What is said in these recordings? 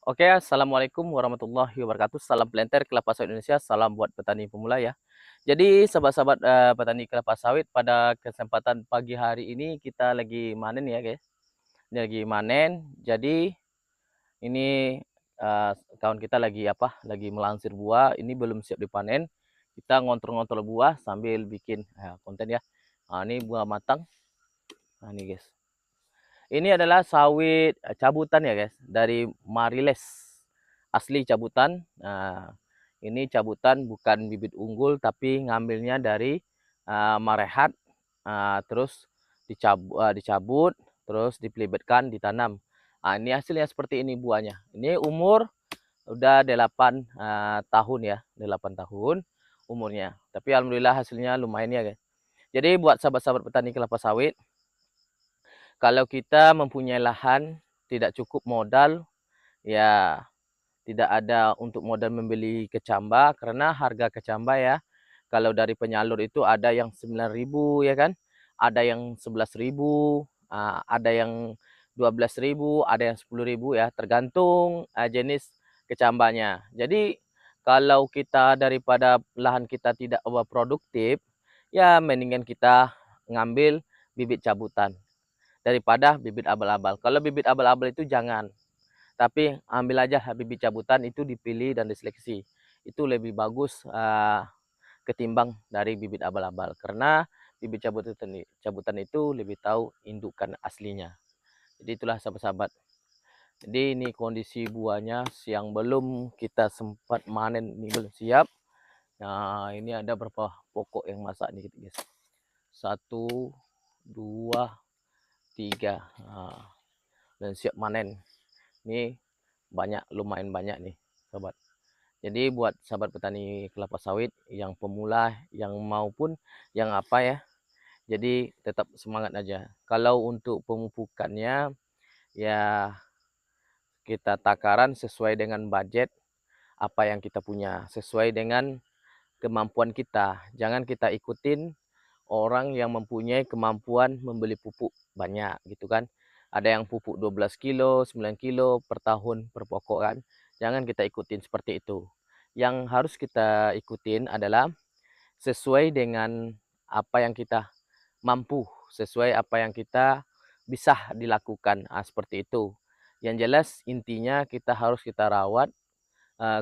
Oke, assalamualaikum warahmatullahi wabarakatuh. Salam pelenter kelapa sawit Indonesia. Salam buat petani pemula ya. Jadi sahabat-sahabat petani kelapa sawit, pada kesempatan pagi hari ini kita lagi manen ya guys. Ini lagi manen. Jadi ini eh, kawan kita lagi apa? Lagi melansir buah. Ini belum siap dipanen. Kita ngontrol-ngontrol buah sambil bikin konten ya. Nah, ini buah matang. Nah, ini guys. Ini adalah sawit cabutan ya guys, dari Mariles. Asli cabutan. Nah, ini cabutan bukan bibit unggul tapi ngambilnya dari Marehat. Terus dicabut, terus dipelibetkan, ditanam. Nah, ini hasilnya seperti ini buahnya. Ini umur udah 8 tahun ya, 8 tahun umurnya. Tapi alhamdulillah hasilnya lumayan ya guys. Jadi buat sahabat-sahabat petani kelapa sawit, kalau kita mempunyai lahan, tidak cukup modal, ya tidak ada untuk modal membeli kecamba, karena harga kecamba ya, kalau dari penyalur itu ada yang 9.000 ya kan, ada yang 11.000, ada yang 12.000, ada yang 10.000 ya, tergantung jenis kecambanya. Jadi kalau kita daripada lahan kita tidak produktif, ya mendingan kita ngambil bibit cabutan daripada bibit abal-abal. Kalau bibit abal-abal itu jangan, tapi ambil aja bibit cabutan, itu dipilih dan diseleksi. Itu lebih bagus ketimbang dari bibit abal-abal, karena bibit cabutan itu lebih tahu indukan aslinya. Jadi itulah sahabat-sahabat. Jadi ini kondisi buahnya yang belum kita sempat manen, ini belum siap. Nah, ini ada berapa pokok yang masak nih guys. 1, 2, 3. Nah, dan siap manen. Ini banyak, lumayan banyak nih sobat. Jadi buat sahabat petani kelapa sawit yang pemula, yang maupun yang apa ya, jadi tetap semangat aja. Kalau untuk pemupukannya ya kita takaran sesuai dengan budget apa yang kita punya, sesuai dengan kemampuan kita. Jangan kita ikutin orang yang mempunyai kemampuan membeli pupuk banyak gitu kan. Ada yang pupuk 12 kilo, 9 kilo per tahun per pokok kan. Jangan kita ikutin seperti itu. Yang harus kita ikutin adalah sesuai dengan apa yang kita mampu, sesuai apa yang kita bisa dilakukan. Seperti itu. Yang jelas intinya kita harus kita rawat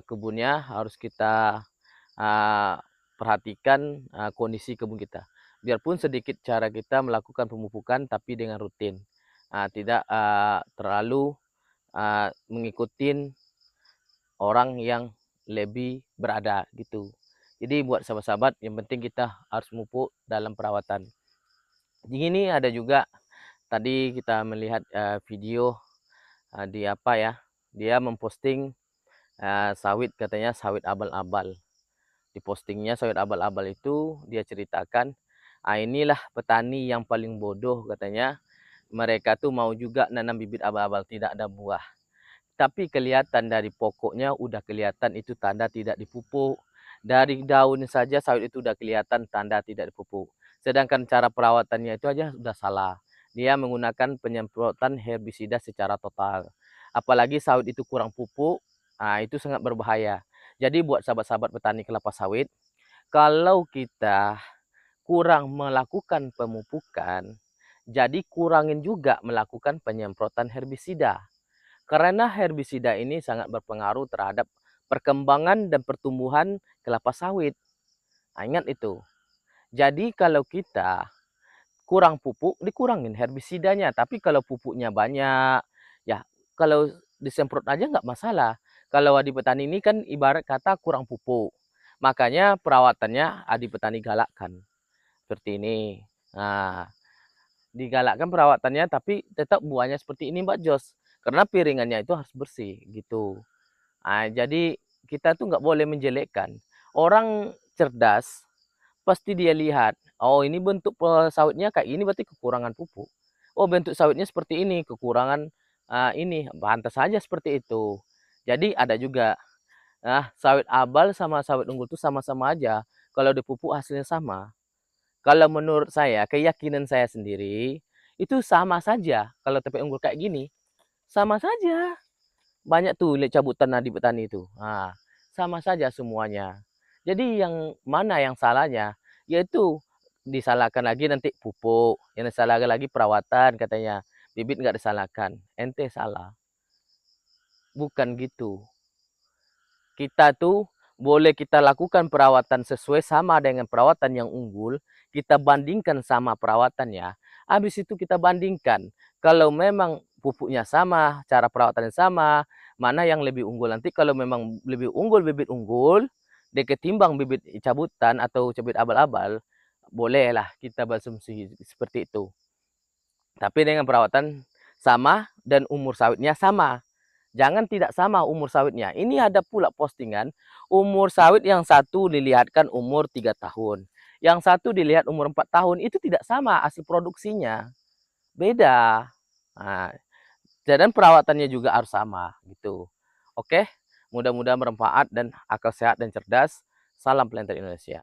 kebunnya, harus kita uh, perhatikan kondisi kebun kita. Biarpun sedikit cara kita melakukan pemupukan, tapi dengan rutin. Tidak terlalu mengikuti orang yang lebih berada gitu. Jadi buat sahabat-sahabat, yang penting kita harus memupuk dalam perawatan. Di sini ada juga tadi kita melihat video di apa ya, dia memposting sawit, katanya sawit abal-abal. Di postingnya sawit abal-abal itu dia ceritakan, inilah petani yang paling bodoh katanya. Mereka tuh mau juga nanam bibit abal-abal, tidak ada buah. Tapi kelihatan dari pokoknya udah kelihatan itu tanda tidak dipupuk. Dari daun saja sawit itu udah kelihatan tanda tidak dipupuk. Sedangkan cara perawatannya itu aja sudah salah. Dia menggunakan penyemprotan herbisida secara total. Apalagi sawit itu kurang pupuk, itu sangat berbahaya. Jadi buat sahabat-sahabat petani kelapa sawit, kalau kita kurang melakukan pemupukan, jadi kurangin juga melakukan penyemprotan herbisida. Karena herbisida ini sangat berpengaruh terhadap perkembangan dan pertumbuhan kelapa sawit. Ingat itu. Jadi kalau kita kurang pupuk, dikurangin herbisidanya. Tapi kalau pupuknya banyak, ya kalau disemprot aja nggak masalah. Kalau Adi Petani ini kan ibarat kata kurang pupuk. Makanya perawatannya Adi Petani galakkan. Seperti ini. Nah, digalakkan perawatannya, tapi tetap buahnya seperti ini Mbak Jos. Karena piringannya itu harus bersih gitu. Jadi kita tuh nggak boleh menjelekkan. Orang cerdas pasti dia lihat, oh ini bentuk sawitnya kayak ini berarti kekurangan pupuk. Oh bentuk sawitnya seperti ini, kekurangan ini, pantas saja seperti itu. Jadi ada juga, sawit abal sama sawit unggul itu sama-sama aja. Kalau dipupuk hasilnya sama. Kalau menurut saya, keyakinan saya sendiri, itu sama saja. Kalau tepe unggul kayak gini, sama saja. Banyak tuh lihat cabutan di petani itu. Nah, sama saja semuanya. Jadi yang mana yang salahnya? Yaitu disalahkan lagi nanti pupuk, yang disalahkan lagi perawatan katanya. Bibit nggak disalahkan, ente salah. Bukan gitu. Kita tuh boleh kita lakukan perawatan sesuai sama dengan perawatan yang unggul, kita bandingkan sama perawatannya, habis itu kita bandingkan. Kalau memang pupuknya sama, cara perawatannya sama, mana yang lebih unggul. Nanti kalau memang lebih unggul bibit unggul, ketimbang bibit cabutan atau bibit abal-abal, bolehlah kita berasumsi seperti itu. Tapi dengan perawatan sama dan umur sawitnya sama. Jangan tidak sama umur sawitnya. Ini ada pula postingan, umur sawit yang satu dilihatkan umur 3 tahun. Yang satu dilihat umur 4 tahun. Itu tidak sama hasil produksinya. Beda. Nah, dan perawatannya juga harus sama. Gitu. Oke, mudah-mudahan bermanfaat dan akal sehat dan cerdas. Salam Planter Indonesia.